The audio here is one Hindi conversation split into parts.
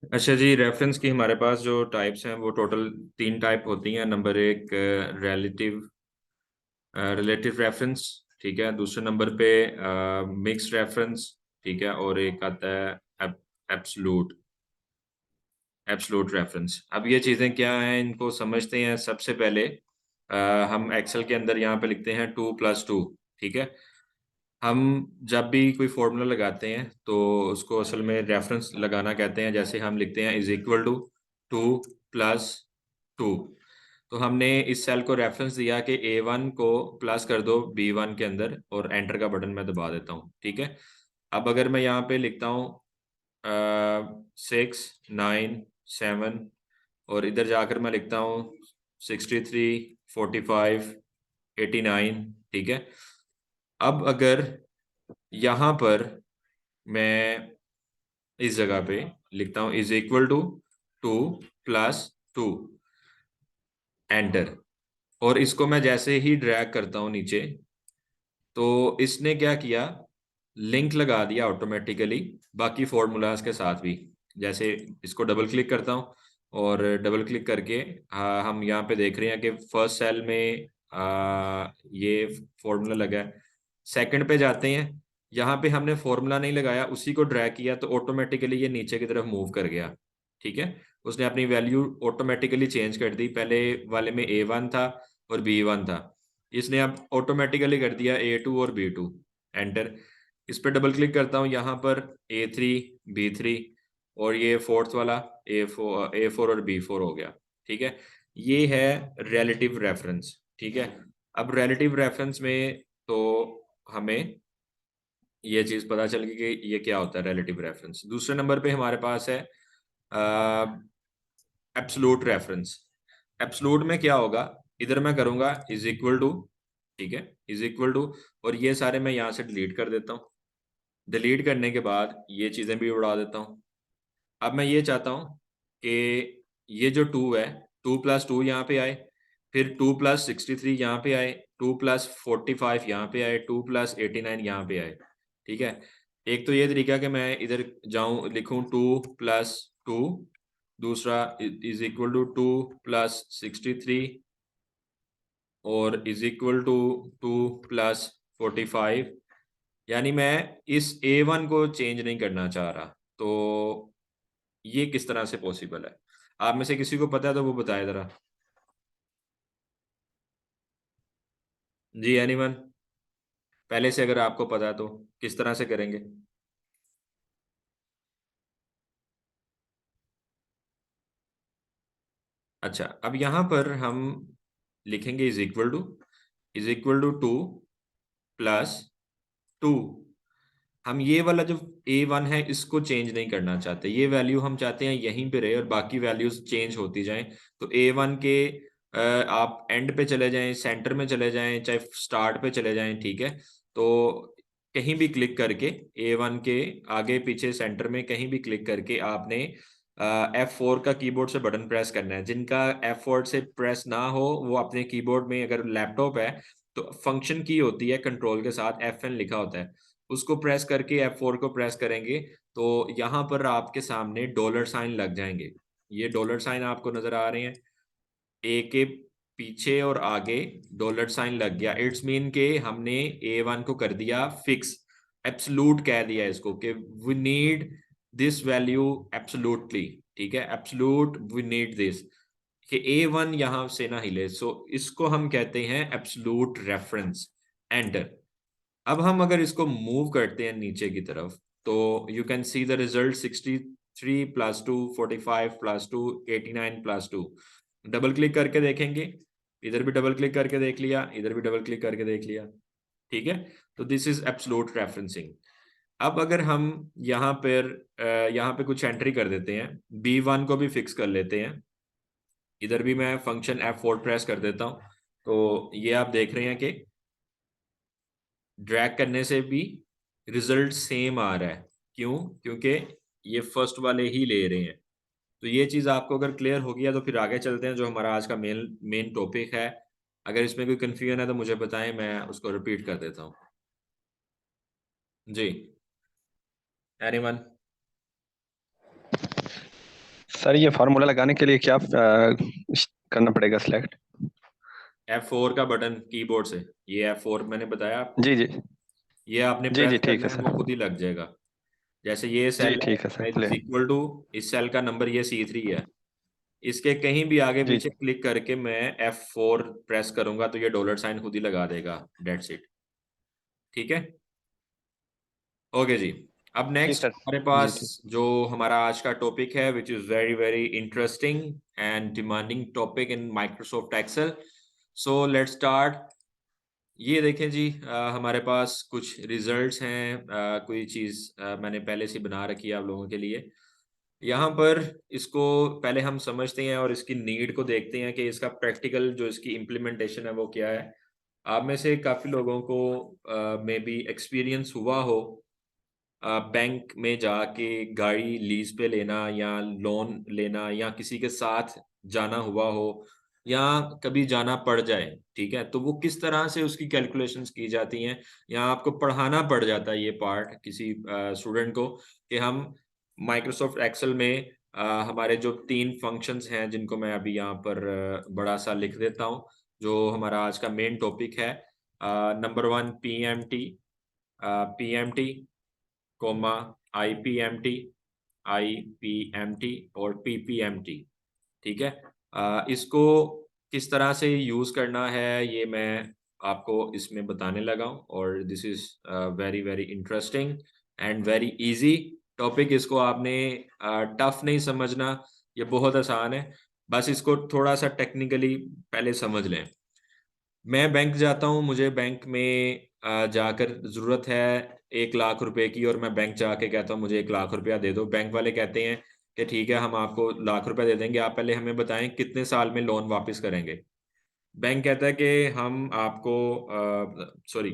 अच्छा जी, रेफरेंस की हमारे पास जो टाइप्स हैं वो टोटल तीन टाइप होती हैं। नंबर एक रिलेटिव रिलेटिव रेफरेंस, ठीक है। दूसरे नंबर पे मिक्स्ड रेफरेंस, ठीक है। और एक आता है एब्सोलूट एब्सोलूट रेफरेंस। अब ये चीज़ें क्या हैं, इनको समझते हैं। सबसे पहले हम एक्सेल के अंदर यहाँ पे लिखते हैं 2+2, ठीक है। हम जब भी कोई फॉर्मूला लगाते हैं तो उसको असल में रेफरेंस लगाना कहते हैं। जैसे हम लिखते हैं इज इक्वल टू 2+2, तो हमने इस सेल को रेफरेंस दिया कि A1 को प्लस कर दो B1 के अंदर, और एंटर का बटन मैं दबा देता हूँ, ठीक है। अब अगर मैं यहाँ पे लिखता हूँ 6, 9, 7, और इधर जाकर मैं लिखता हूँ 63, 45, 89, ठीक है। अब अगर यहाँ पर मैं इस जगह पे लिखता हूँ इज इक्वल टू 2+2, एंटर, और इसको मैं जैसे ही ड्रैग करता हूँ नीचे, तो इसने क्या किया, लिंक लगा दिया ऑटोमेटिकली बाकी फॉर्मूलाज के साथ भी। जैसे इसको डबल क्लिक करता हूँ, और डबल क्लिक करके हम यहाँ पे देख रहे हैं कि फर्स्ट सेल में ये फॉर्मूला लगा है। सेकंड पे जाते हैं, यहाँ पे हमने फॉर्मूला नहीं लगाया, उसी को ड्रैग किया तो ऑटोमेटिकली ये नीचे की तरफ मूव कर गया, ठीक है। उसने अपनी वैल्यू ऑटोमेटिकली चेंज कर दी। पहले वाले में A1 था और B1 था, इसने अब ऑटोमेटिकली कर दिया A2 और B2, एंटर। इस पर डबल क्लिक करता हूँ, यहाँ पर A3, B3, और ये फोर्थ वाला A4 और B4 हो गया, ठीक है। ये है रिलेटिव रेफरेंस, ठीक है। अब रिलेटिव रेफरेंस में तो हमें ये चीज पता चल गई कि ये क्या होता है रिलेटिव रेफरेंस। दूसरे नंबर पे हमारे पास है एब्सोलूट रेफरेंस। एब्सोलूट में क्या होगा, इधर मैं करूंगा इज इक्वल टू, ठीक है, इज इक्वल टू, और ये सारे मैं यहाँ से डिलीट कर देता हूँ। डिलीट करने के बाद ये चीजें भी उड़ा देता हूँ। अब मैं ये चाहता हूँ कि ये जो 2 है, 2+2 यहाँ पे आए, फिर 2+63 यहाँ पे आए, 2+45 यहाँ पे आए, 2+89 यहाँ पे आए, ठीक है। एक तो ये तरीका कि मैं इधर जाऊं, लिखूं 2+2, दूसरा इज इक्वल टू 2+63, और इज इक्वल टू 2+45। यानी मैं इस A1 को चेंज नहीं करना चाह रहा। तो ये किस तरह से पॉसिबल है? आप में से किसी को पता है तो वो बताए जरा। जी, एनीवन? पहले से अगर आपको पता है तो किस तरह से करेंगे? अच्छा, अब यहाँ पर हम लिखेंगे इज इक्वल टू 2+2। हम ये वाला जो A1 है इसको चेंज नहीं करना चाहते, ये वैल्यू हम चाहते हैं यहीं पे रहे और बाकी वैल्यूज चेंज होती जाएं। तो A1 के आप एंड पे चले जाएं, सेंटर में चले जाएं, चाहे स्टार्ट पे चले जाएं, ठीक है। तो कहीं भी क्लिक करके A1 के आगे पीछे सेंटर में कहीं भी क्लिक करके आपने F4 का कीबोर्ड से बटन प्रेस करना है। जिनका F4 से प्रेस ना हो वो अपने कीबोर्ड में, अगर लैपटॉप है तो फंक्शन की होती है कंट्रोल के साथ FN लिखा होता है, उसको प्रेस करके F4 को प्रेस करेंगे तो यहाँ पर आपके सामने डॉलर साइन लग जाएंगे। ये डॉलर साइन आपको नजर आ रहे हैं, ए के पीछे और आगे डॉलर साइन लग गया। इट्स मीन के हमने A1 को कर दिया फिक्स, एब्सोलूट कह दिया इसको कि we need this value absolutely, ठीक है। एब्सोलूट वी नीड दिस, कि A1 यहां से ना हिले। सो इसको हम कहते हैं एब्सोलूट रेफरेंस, एंटर। अब हम अगर इसको मूव करते हैं नीचे की तरफ तो you can see the result 63+2, 45+2, 89+2। Double click करके देखेंगे, इधर भी डबल क्लिक करके देख लिया, इधर भी डबल क्लिक करके देख लिया, ठीक है। तो दिस इज एब्सोलूट रेफरेंसिंग। अब अगर हम यहाँ पर यहाँ पे कुछ एंट्री कर देते हैं, B1 को भी फिक्स कर लेते हैं। इधर भी मैं फंक्शन F4 प्रेस कर देता हूँ, तो ये आप देख रहे हैं कि ड्रैग करने से भी रिजल्ट सेम आ रहा है। क्यों? क्योंकि ये फर्स्ट वाले ही ले रहे हैं। तो ये चीज़ आपको अगर क्लियर हो गया तो फिर आगे चलते हैं जो हमारा आज का मेन मेन टॉपिक है। अगर इसमें कोई कंफ्यूजन है तो मुझे बताएं, मैं उसको रिपीट कर देता हूँ। जी, एनीवन? सर ये फार्मूला लगाने के लिए क्या करना पड़ेगा सिलेक्ट? F4 का बटन कीबोर्ड से, ये F4 मैंने बताया आपको, जी जी। ये आपने जी जी प्रेस ठीक करना है है, वो सर। खुद ही लग जाएगा। जैसे ये जी सेल ठीक है है सर, इज चलिए। इक्वल टू, इस सेल का नंबर ये C3 है, इसके कहीं भी आगे जी पीछे जी। क्लिक करके मैं F4 प्रेस करूंगा तो ये डॉलर साइन खुद ही लगा देगा, डेट्स इट। ठीक है, ओके जी। अब जी नेक्स्ट सर। हमारे जी पास ठीक। जो हमारा आज का टॉपिक है, which is very very interesting and demanding topic in Microsoft Excel. So let's start. ये देखें जी, हमारे पास कुछ रिजल्ट्स हैं, कोई चीज़ मैंने पहले से बना रखी है आप लोगों के लिए। यहाँ पर इसको पहले हम समझते हैं और इसकी नीड को देखते हैं कि इसका प्रैक्टिकल जो इसकी इम्प्लीमेंटेशन है वो क्या है। आप में से काफ़ी लोगों को मे बी एक्सपीरियंस हुआ हो बैंक में जाके गाड़ी लीज पे लेना या लोन लेना, या किसी के साथ जाना हुआ हो, या कभी जाना पड़ जाए, ठीक है, तो वो किस तरह से उसकी कैलकुलेशंस की जाती हैं, या आपको पढ़ाना पड़ जाता है ये पार्ट किसी स्टूडेंट को, कि हम माइक्रोसॉफ्ट एक्सेल में हमारे जो 3 फंक्शंस हैं जिनको मैं अभी यहाँ पर बड़ा सा लिख देता हूँ, जो हमारा आज का मेन टॉपिक है। Number 1 PMT, comma IPMT, IPMT और पीपीएमटी। ठीक है, इसको किस तरह से यूज करना है ये मैं आपको इसमें बताने लगा हूँ, और this is very very interesting and very easy topic. इसको आपने टफ नहीं समझना, ये बहुत आसान है, बस इसको थोड़ा सा टेक्निकली पहले समझ लें। मैं बैंक जाता हूँ, मुझे बैंक में जाकर ज़रूरत है 1 लाख रुपए की, और मैं बैंक जाके कहता हूँ मुझे 1 लाख रुपया दे दो। बैंक वाले कहते हैं कि ठीक है, हम आपको 1 लाख रुपया दे देंगे, आप पहले हमें बताएं कितने साल में लोन वापस करेंगे। बैंक कहता है कि हम आपको सॉरी,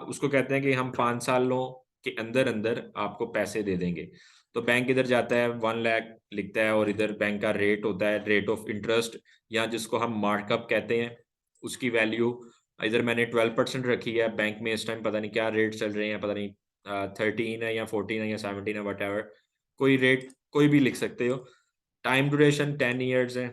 उसको कहते हैं कि हम 5 सालों के अंदर अंदर आपको पैसे दे देंगे। तो बैंक इधर जाता है 1 लाख लिखता है, और इधर बैंक का रेट होता है, रेट ऑफ इंटरेस्ट, या जिसको हम मार्कअप कहते हैं, उसकी वैल्यू इधर मैंने 12% रखी है। बैंक में इस टाइम पता नहीं क्या रेट चल रहे हैं, पता नहीं 13 है या 14 है या 17 है, वट एवर, कोई रेट कोई भी लिख सकते हो। टाइम ड्यूरेशन 10 ईयर्स है,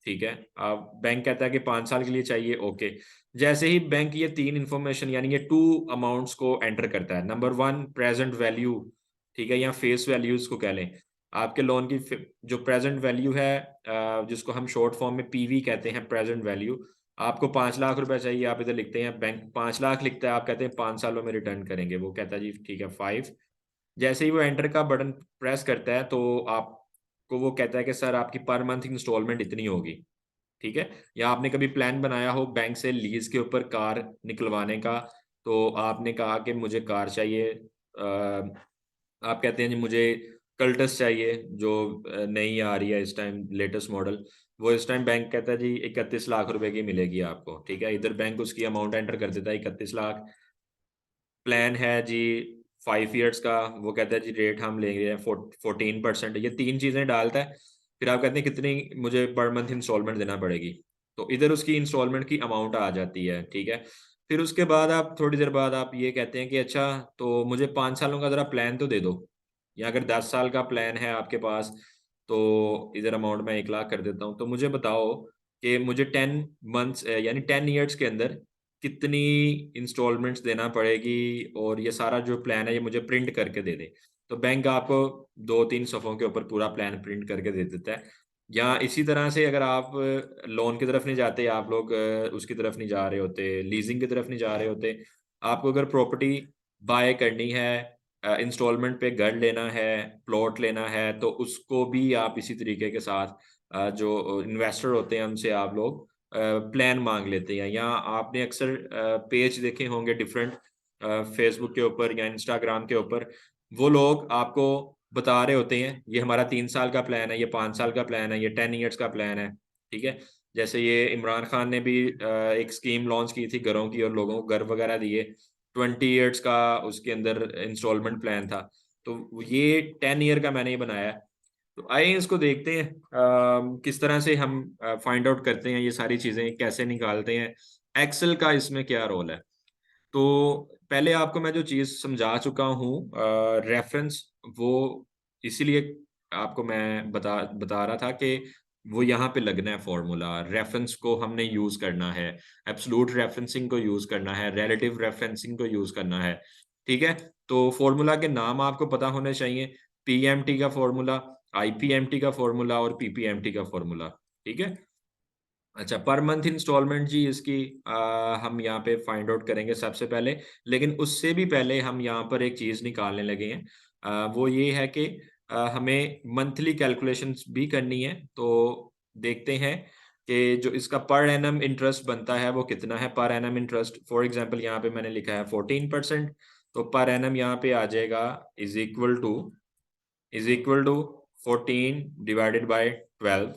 ठीक है। अब बैंक कहता है कि 5 साल के लिए चाहिए, ओके। जैसे ही बैंक ये 3 इंफॉर्मेशन यानी ये 2 अमाउंट्स को एंटर करता है, नंबर 1 प्रेजेंट वैल्यू, ठीक है, या फेस वैल्यूज को कह लें, आपके लोन की जो प्रेजेंट वैल्यू है, जिसको हम शॉर्ट फॉर्म में पीवी कहते हैं, प्रेजेंट वैल्यू, आपको 5 लाख रुपए चाहिए, आप इधर लिखते हैं बैंक 5 लाख लिखता है, आप कहते हैं 5 सालों में रिटर्न करेंगे, वो कहता है जी ठीक है 5। जैसे ही वो एंटर का बटन प्रेस करता है तो आपको वो कहता है कि सर आपकी पर मंथ इंस्टॉलमेंट इतनी होगी, ठीक है। या आपने कभी प्लान बनाया हो बैंक से लीज के ऊपर कार निकलवाने का, तो आपने कहा कि मुझे कार चाहिए, आप कहते हैं जी मुझे कल्टस चाहिए, जो नई आ रही है इस टाइम, लेटेस्ट मॉडल, वो इस टाइम बैंक कहता है जी 31 लाख रुपए की मिलेगी आपको, ठीक है। इधर बैंक उसकी अमाउंट एंटर कर देता है 31 लाख। प्लान है जी 5 ईयर्स का, वो कहता है जी रेट हम लेंगे 14%, ये 3 चीज़ें डालता है। फिर आप कहते हैं कितनी मुझे पर मंथ इंस्टॉलमेंट देना पड़ेगी, तो इधर उसकी इंस्टॉलमेंट की अमाउंट आ जाती है, ठीक है। फिर उसके बाद आप थोड़ी देर बाद आप ये कहते हैं कि अच्छा तो मुझे 5 सालों का ज़रा प्लान तो दे दो, या अगर 10 साल का प्लान है आपके पास, तो इधर अमाउंट मैं 1 लाख कर देता हूँ। तो मुझे बताओ कि मुझे 10 मंथ्स यानी 10 ईयर्स के अंदर कितनी इंस्टॉलमेंट्स देना पड़ेगी, और ये सारा जो प्लान है ये मुझे प्रिंट करके दे दे। तो बैंक आपको 2-3 सफ़ों के ऊपर पूरा प्लान प्रिंट करके दे देता है। या इसी तरह से अगर आप लोन की तरफ नहीं जाते, आप लोग उसकी तरफ नहीं जा रहे होते, लीजिंग की तरफ नहीं जा रहे होते, आपको अगर प्रॉपर्टी बाय करनी है, इंस्टॉलमेंट पे घर लेना है, प्लॉट लेना है, तो उसको भी आप इसी तरीके के साथ जो इन्वेस्टर होते हैं उनसे आप लोग प्लान मांग लेते हैं। या आपने अक्सर पेज देखे होंगे डिफरेंट फेसबुक के ऊपर या इंस्टाग्राम के ऊपर, वो लोग आपको बता रहे होते हैं ये हमारा 3 साल का प्लान है, ये 5 साल का प्लान है, ये 10 ईयर्स का प्लान है, ठीक है। जैसे ये इमरान खान ने भी एक स्कीम लॉन्च की थी घरों की, और लोगों को घर वगैरह दिए, 20 ईयर्स का उसके अंदर इंस्टॉलमेंट प्लान था। तो ये 10 ईयर का मैंने ही बनाया है। तो आइए इसको देखते हैं किस तरह से हम फाइंड आउट करते हैं, ये सारी चीज़ें कैसे निकालते हैं, एक्सेल का इसमें क्या रोल है। तो पहले आपको मैं जो चीज़ समझा चुका हूँ रेफरेंस, वो इसीलिए आपको मैं बता रहा था कि वो यहाँ पे लगना है फॉर्मूला। रेफरेंस को हमने यूज करना है, एब्सोल्यूट रेफरेंसिंग को यूज करना है, रिलेटिव रेफरेंसिंग को यूज करना है। ठीक है, तो फॉर्मूला के नाम आपको पता होने चाहिए। पीएमटी का फॉर्मूला, आईपीएमटी का फॉर्मूला और पीपीएमटी का फॉर्मूला। ठीक है। अच्छा, पर मंथ इंस्टॉलमेंट जी इसकी हम यहाँ पे फाइंड आउट करेंगे सबसे पहले। लेकिन उससे भी पहले हम यहाँ पर एक चीज निकालने लगे हैं। वो ये है कि हमें मंथली कैलकुलेशंस भी करनी है। तो देखते हैं कि जो इसका पर एनम इंटरेस्ट बनता है वो कितना है। Per annum interest for example यहाँ पे मैंने लिखा है 14%। तो पर एनम यहाँ पे आ जाएगा is equal to 14 divided by 12।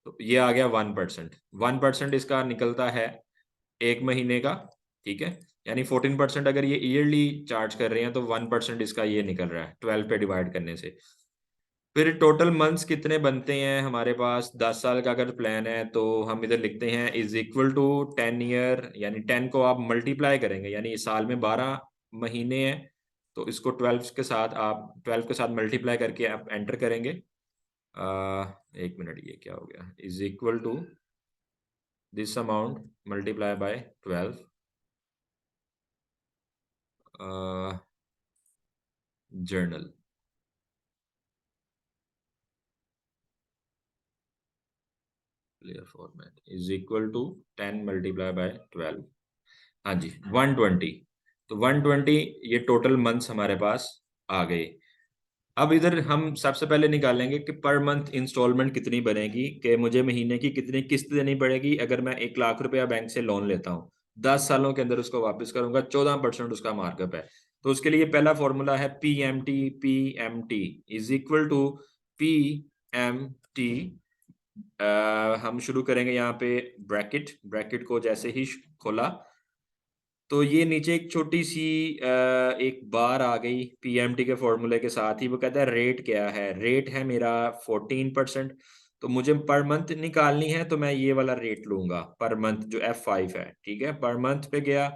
तो ये आ गया 1%। 1% इसका निकलता है एक महीने का। ठीक है, यानी 14% अगर ये ईयरली चार्ज कर रहे हैं तो 1% इसका ये निकल रहा है 12 पे डिवाइड करने से। फिर टोटल मंथ्स कितने बनते हैं हमारे पास, 10 साल का अगर प्लान है तो हम इधर लिखते हैं इज इक्वल टू 10 ईयर, यानी 10 को आप मल्टीप्लाई करेंगे, यानी साल में 12 महीने हैं। तो इसको 12 के साथ मल्टीप्लाई करके आप एंटर करेंगे। एक मिनट, ये क्या हो गया, is equal to this amount multiply by 12। Journal clear format is equal to 10 multiply by 12। हाँ जी, 120। तो 120 ये टोटल मंथ्स हमारे पास आ गए। अब इधर हम सबसे पहले निकालेंगे कि पर मंथ इंस्टॉलमेंट कितनी बनेगी, कि मुझे महीने की कितनी किस्त देनी पड़ेगी अगर मैं 1 लाख रुपया बैंक से लोन लेता हूँ। 10 सालों के अंदर उसको वापस करूंगा, 14% उसका मार्कअप है। तो उसके लिए पहला फॉर्मूला है P M T is equal to P M T. हम शुरू करेंगे यहाँ पे ब्रैकेट को जैसे ही खोला तो ये नीचे एक छोटी सी एक बार आ गई पीएमटी के फॉर्मूले के साथ ही। वो कहता है रेट क्या है, रेट है मेरा 14%। तो मुझे पर मंथ निकालनी है तो मैं ये वाला रेट लूंगा पर मंथ, जो F5 है। ठीक है, पर मंथ पे गया,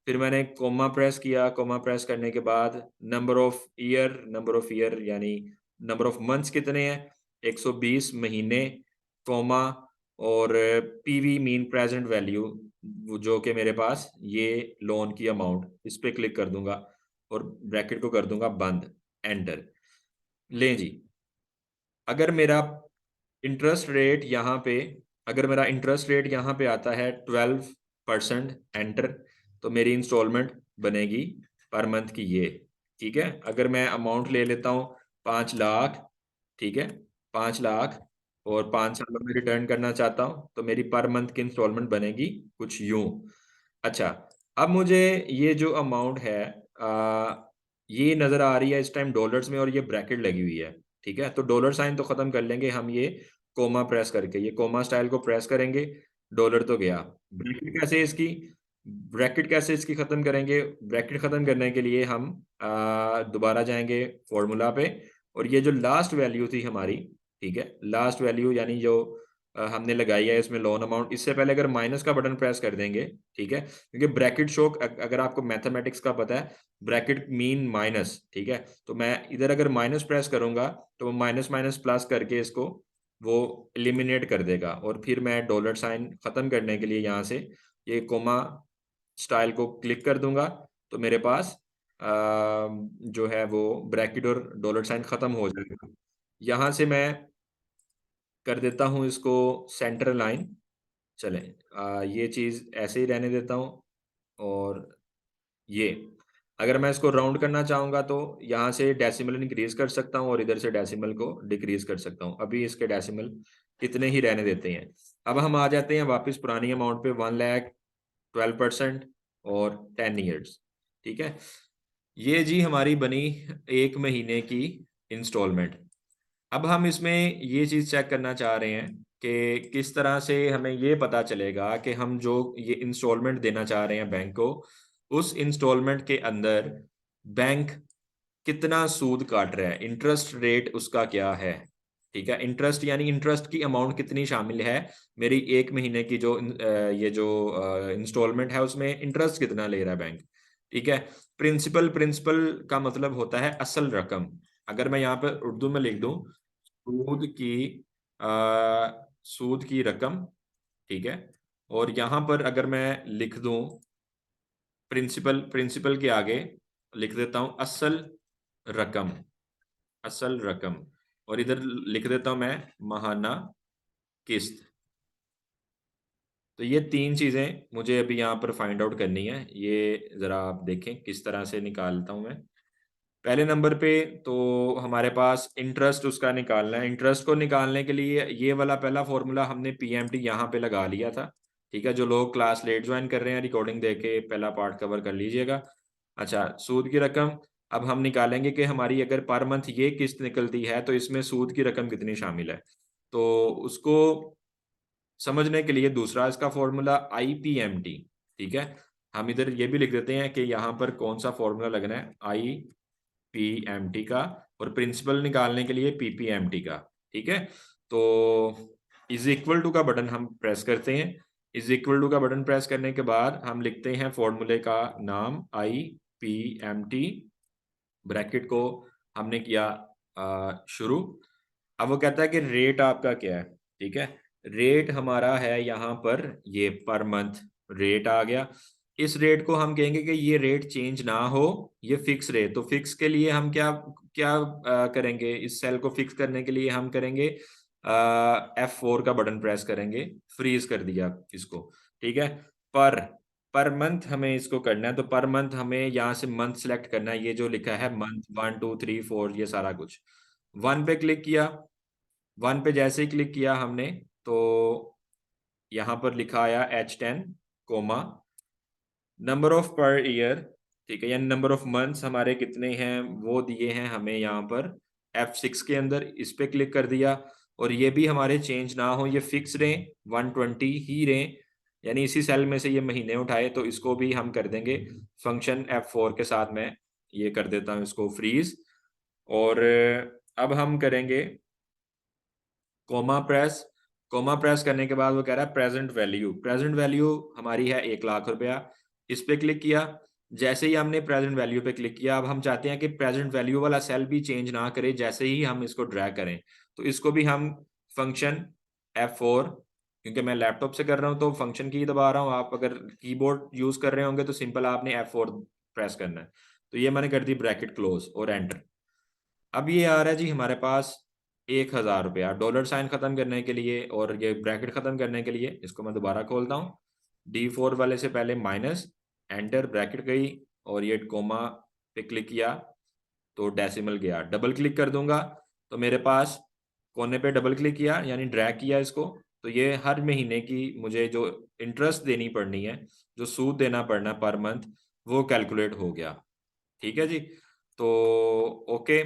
फिर मैंने कोमा प्रेस किया। कोमा प्रेस करने के बाद नंबर ऑफ ईयर यानी नंबर ऑफ मंथ्स कितने हैं, 120 महीने, कोमा, और पीवी मीन प्रेजेंट वैल्यू जो कि मेरे पास ये लोन की अमाउंट, इस पे क्लिक कर दूंगा और ब्रैकेट को कर दूंगा बंद, एंटर। ले जी, अगर मेरा इंटरेस्ट रेट यहाँ पे अगर मेरा इंटरेस्ट रेट यहाँ पे आता है 12%, एंटर, तो मेरी इंस्टॉलमेंट बनेगी पर मंथ की ये। ठीक है, अगर मैं अमाउंट ले लेता हूँ 5 लाख, ठीक है, 5 लाख, और 5 सालों में रिटर्न करना चाहता हूँ तो मेरी पर मंथ की इंस्टॉलमेंट बनेगी कुछ यूं। अच्छा, अब मुझे ये जो अमाउंट है ये नजर आ रही है इस टाइम डॉलर्स में और ये ब्रैकेट लगी हुई है। ठीक है, तो डॉलर साइन तो खत्म कर लेंगे हम, ये कोमा प्रेस करके, ये कोमा स्टाइल को प्रेस करेंगे। डॉलर तो गया, ब्रैकेट कैसे इसकी खत्म करेंगे। ब्रैकेट खत्म करने के लिए हम दोबारा जाएंगे फॉर्मूला पे, और ये जो लास्ट वैल्यू थी हमारी, ठीक है, लास्ट वैल्यू यानी जो हमने लगाई है इसमें लोन अमाउंट, इससे पहले अगर माइनस का बटन प्रेस कर देंगे, ठीक है, क्योंकि ब्रैकेट शो, अगर आपको मैथमेटिक्स का पता है, ब्रैकेट मीन माइनस। ठीक है, तो मैं इधर अगर माइनस प्रेस करूंगा तो वो माइनस माइनस प्लस करके इसको वो एलिमिनेट कर देगा, और फिर मैं डॉलर साइन खत्म करने के लिए यहाँ से ये कोमा स्टाइल को क्लिक कर दूंगा। तो मेरे पास जो है वो ब्रैकेट और डॉलर साइन खत्म हो जाएगा। यहाँ से मैं कर देता हूँ इसको सेंटर लाइन। चलें, ये चीज़ ऐसे ही रहने देता हूँ। और ये, अगर मैं इसको राउंड करना चाहूँगा तो यहाँ से डेसिमल इंक्रीज कर सकता हूँ और इधर से डेसिमल को डिक्रीज कर सकता हूँ। अभी इसके डेसिमल इतने ही रहने देते हैं। अब हम आ जाते हैं वापस पुरानी अमाउंट पे, 1 लाख, 12% और 10 ईयर्स। ठीक है, ये जी हमारी बनी एक महीने की इंस्टॉलमेंट। अब हम इसमें ये चीज चेक करना चाह रहे हैं कि किस तरह से हमें ये पता चलेगा कि हम जो ये इंस्टॉलमेंट देना चाह रहे हैं बैंक को, उस इंस्टॉलमेंट के अंदर बैंक कितना सूद काट रहा है, इंटरेस्ट रेट उसका क्या है। ठीक है, इंटरेस्ट यानी इंटरेस्ट की अमाउंट कितनी शामिल है मेरी एक महीने की जो ये जो इंस्टॉलमेंट है उसमें इंटरेस्ट कितना ले रहा है बैंक। ठीक है, प्रिंसिपल प्रिंसिपल का मतलब होता है असल रकम। अगर मैं यहाँ पर उर्दू में लिख दूं सूद की सूद की रकम, ठीक है। और यहां पर अगर मैं लिख दूं प्रिंसिपल, प्रिंसिपल के आगे लिख देता हूं असल रकम, असल रकम। और इधर लिख देता हूं मैं माहाना किस्त। तो ये तीन चीजें मुझे अभी यहाँ पर फाइंड आउट करनी है। ये जरा आप देखें किस तरह से निकालता हूं मैं। पहले नंबर पे तो हमारे पास इंटरेस्ट उसका निकालना है। इंटरेस्ट को निकालने के लिए ये वाला पहला फॉर्मूला हमने पीएमटी यहाँ पे लगा लिया था, ठीक है। जो लोग क्लास लेट ज्वाइन कर रहे हैं, रिकॉर्डिंग देके पहला पार्ट कवर कर लीजिएगा। अच्छा, सूद की रकम अब हम निकालेंगे कि हमारी अगर पर मंथ ये किस्त निकलती है तो इसमें सूद की रकम कितनी शामिल है। तो उसको समझने के लिए दूसरा इसका फॉर्मूला IPMT, ठीक है। हम इधर ये भी लिख देते हैं कि यहाँ पर कौन सा फॉर्मूला लगना है, IPMT का। और प्रिंसिपल निकालने के लिए PPMT का, ठीक है। तो इज इक्वल टू का बटन हम प्रेस करते हैं। इज इक्वल टू का बटन प्रेस करने के बाद हम लिखते हैं फॉर्मूले का नाम IPMT, ब्रैकेट को हमने किया शुरू। अब वो कहता है कि रेट आपका क्या है, ठीक है। रेट हमारा है यहाँ पर ये पर मंथ रेट आ गया। इस रेट को हम कहेंगे कि ये रेट चेंज ना हो, ये फिक्स रेट। तो फिक्स के लिए हम क्या क्या करेंगे, इस सेल को फिक्स करने के लिए हम करेंगे F4 का बटन प्रेस करेंगे, फ्रीज कर दिया इसको, ठीक है। पर पर मंथ हमें इसको करना है, तो पर मंथ हमें यहाँ से मंथ सेलेक्ट करना है। ये जो लिखा है मंथ 1 2 3 4 ये सारा कुछ, वन पे क्लिक किया। वन पे जैसे ही क्लिक किया हमने तो यहाँ पर लिखा आया H10 comma number of per year, ठीक है। यानी नंबर ऑफ मंथ्स हमारे कितने हैं वो दिए हैं हमें यहाँ पर F6 के अंदर, इस पे क्लिक कर दिया। और ये भी हमारे चेंज ना हो, ये फिक्स रहे, 120 ही रहे। यानी इसी सेल में से ये महीने उठाए, तो इसको भी हम कर देंगे फंक्शन F4 के साथ। मैं ये कर देता हूँ इसको फ्रीज। और अब हम करेंगे कोमा प्रेस। कोमा प्रेस करने के बाद वो कह रहा है प्रेजेंट वैल्यू। प्रेजेंट वैल्यू हमारी है 1 लाख रुपया। इस पे क्लिक किया। जैसे ही हमने प्रेजेंट वैल्यू पे क्लिक किया, अब हम चाहते हैं कि प्रेजेंट वैल्यू वाला सेल भी चेंज ना करे जैसे ही हम इसको ड्रैग करें। तो इसको भी हम फंक्शन F4, क्योंकि मैं लैपटॉप से कर रहा हूँ तो फंक्शन की दबा रहा हूँ। आप अगर कीबोर्ड यूज कर रहे होंगे तो सिंपल आपने F4 प्रेस करना है। तो ये मैंने कर दी ब्रैकेट क्लोज और एंटर। अब ये आ रहा है जी हमारे पास 1,000 रुपया। डॉलर साइन खत्म करने के लिए और ये ब्रैकेट खत्म करने के लिए इसको मैं दोबारा खोलता हूँ। D4 वाले से पहले माइनस, एंटर, ब्रैकेट गई और ये कोमा पे क्लिक किया तो डेसिमल गया। डबल क्लिक कर दूंगा तो मेरे पास कोने पे डबल क्लिक किया यानी ड्रैग किया इसको, तो ये हर महीने की मुझे जो इंटरेस्ट देनी पड़नी है, जो सूद देना पड़ना पर मंथ, वो कैलकुलेट हो गया, ठीक है जी। तो ओके,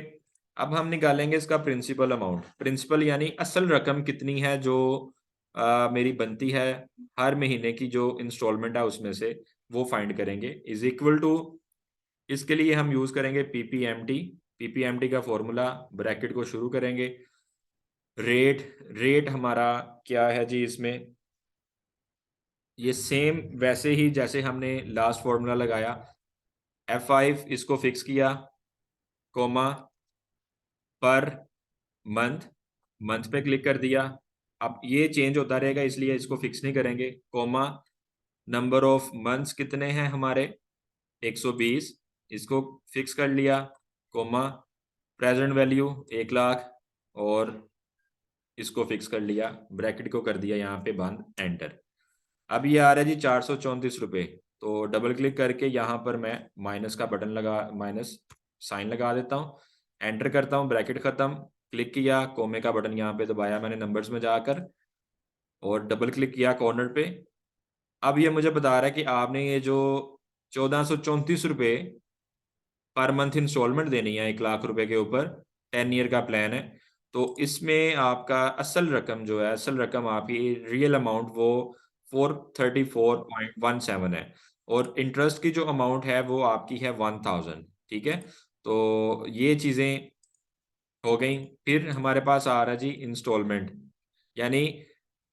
अब हम निकालेंगे इसका प्रिंसिपल अमाउंट। प्रिंसिपल यानी असल रकम कितनी है जो मेरी बनती है हर महीने की, जो इंस्टॉलमेंट है उसमें से, वो फाइंड करेंगे। इज इक्वल टू, इसके लिए हम यूज करेंगे PPMT। PPMT का फॉर्मूला, ब्रैकेट को शुरू करेंगे। रेट, रेट हमारा क्या है जी इसमें, ये सेम वैसे ही जैसे हमने लास्ट फॉर्मूला लगाया। F5 इसको फिक्स किया, कोमा पर मंथ, मंथ पे क्लिक कर दिया। अब ये चेंज होता रहेगा इसलिए इसको फिक्स नहीं करेंगे। कोमा नंबर ऑफ मंथ्स कितने हैं हमारे 120, इसको फिक्स कर लिया। कोमा प्रेजेंट वैल्यू 1 लाख और इसको फिक्स कर लिया, ब्रैकेट को कर दिया यहाँ पे बंद, एंटर। अब ये आ रहा है जी 434 रुपये। तो डबल क्लिक करके यहाँ पर मैं माइनस का बटन लगा, माइनस साइन लगा देता हूँ, एंटर करता हूँ, ब्रैकेट खत्म, क्लिक किया, कोमे का बटन यहाँ पे दबाया मैंने नंबर्स में जाकर और डबल क्लिक किया कॉर्नर पे। अब ये मुझे बता रहा है कि आपने ये जो 1434 रुपये पर मंथ इंस्टॉलमेंट देनी है 1 लाख रुपए के ऊपर, 10 ईयर का प्लान है। तो इसमें आपका असल रकम जो है, असल रकम आपकी रियल अमाउंट वो 434.17 है। और इंटरेस्ट की जो अमाउंट है वो आपकी है 1000, ठीक है। तो ये चीज़ें हो गई। फिर हमारे पास आ रहा है जी इंस्टॉलमेंट, यानी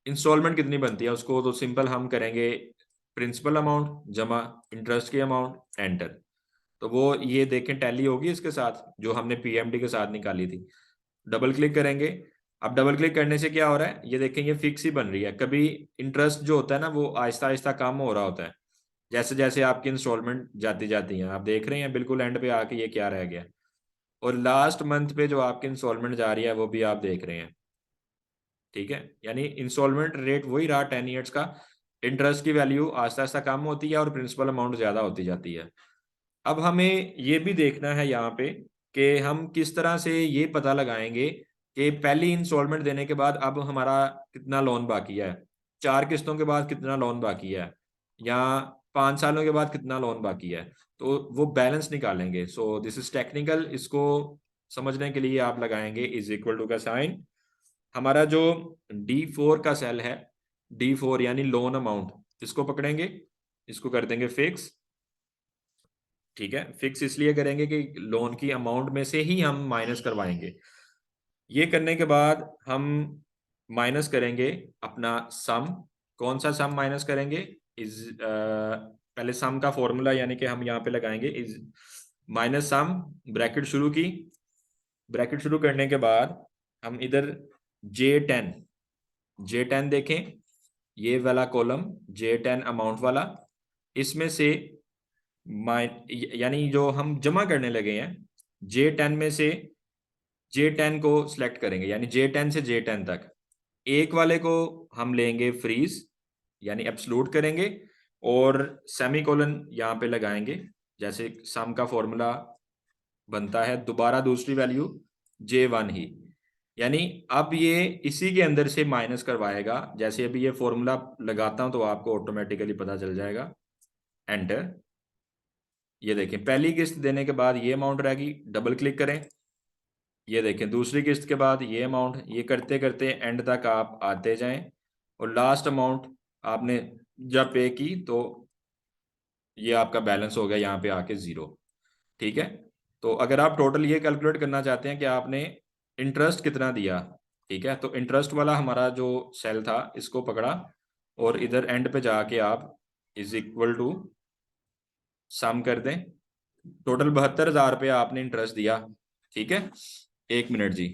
इंस्टॉलमेंट कितनी बनती है उसको तो सिंपल हम करेंगे प्रिंसिपल अमाउंट जमा इंटरेस्ट की अमाउंट, एंटर। तो वो ये देखें टैली होगी इसके साथ जो हमने PMT के साथ निकाली थी। डबल क्लिक करेंगे अब डबल क्लिक करने से क्या हो रहा है, ये देखें ये फिक्स ही बन रही है। कभी इंटरेस्ट जो होता है ना वो आहिस्ता आहिस्ता कम हो रहा होता है, जैसे जैसे आपकी इंस्टॉलमेंट जाती जाती है। आप देख रहे हैं बिल्कुल एंड पे आके ये क्या रह गया, और लास्ट मंथ पे जो आपकी इंस्टॉलमेंट जा रही है वो भी आप देख रहे हैं। ठीक है, यानी इंस्टॉलमेंट रेट वही रहा 10 ईयर्स का। इंटरेस्ट की वैल्यू आहिस्ता आहिस्ता कम होती है और प्रिंसिपल अमाउंट ज्यादा होती जाती है। अब हमें ये भी देखना है यहाँ पे कि हम किस तरह से ये पता लगाएंगे कि पहली इंस्टॉलमेंट देने के बाद अब हमारा कितना लोन बाकी है, 4 किस्तों के बाद कितना लोन बाकी है, या 5 सालों के बाद कितना लोन बाकी है। तो वो बैलेंस निकालेंगे। सो दिस इज टेक्निकल, इसको समझने के लिए आप लगाएंगे इज इक्वल टू का साइन। हमारा जो D4 का सेल है, D4 यानी लोन अमाउंट, इसको पकड़ेंगे, इसको कर देंगे फिक्स। ठीक है, फिक्स इसलिए करेंगे कि लोन की अमाउंट में से ही हम माइनस करवाएंगे। ये करने के बाद हम माइनस करेंगे अपना सम। कौन सा सम माइनस करेंगे, इज पहले सम का फॉर्मूला यानी कि हम यहाँ पे लगाएंगे इज माइनस सम, ब्रैकेट शुरू की। ब्रैकेट शुरू करने के बाद हम इधर J10 देखें, ये वाला कॉलम J10 अमाउंट वाला, इसमें से यानी जो हम जमा करने लगे हैं J10 में से J10 को सिलेक्ट करेंगे, यानी J10 से J10 तक। एक वाले को हम लेंगे फ्रीज, यानी एब्सलूट करेंगे, और सेमीकोलन यहाँ पे लगाएंगे, जैसे सम का फॉर्मूला बनता है, दोबारा दूसरी वैल्यू J1 ही। यानी अब ये इसी के अंदर से माइनस करवाएगा। जैसे अभी ये फॉर्मूला लगाता हूं तो आपको ऑटोमेटिकली पता चल जाएगा। एंटर। ये देखें पहली किस्त देने के बाद ये अमाउंट रहेगी, डबल क्लिक करें, ये देखें दूसरी किस्त के बाद ये अमाउंट। ये करते करते एंड तक आप आते जाएं, और लास्ट अमाउंट आपने जब पे की तो ये आपका बैलेंस हो गया यहाँ पे आके 0। ठीक है, तो अगर आप टोटल ये कैलकुलेट करना चाहते हैं कि आपने इंटरेस्ट कितना दिया, ठीक है, तो इंटरेस्ट वाला हमारा जो सेल था इसको पकड़ा, और इधर एंड पे जाके आप इज इक्वल टू सम कर दें। टोटल 72,000 रुपया आपने इंटरेस्ट दिया। ठीक है, 1 मिनट जी।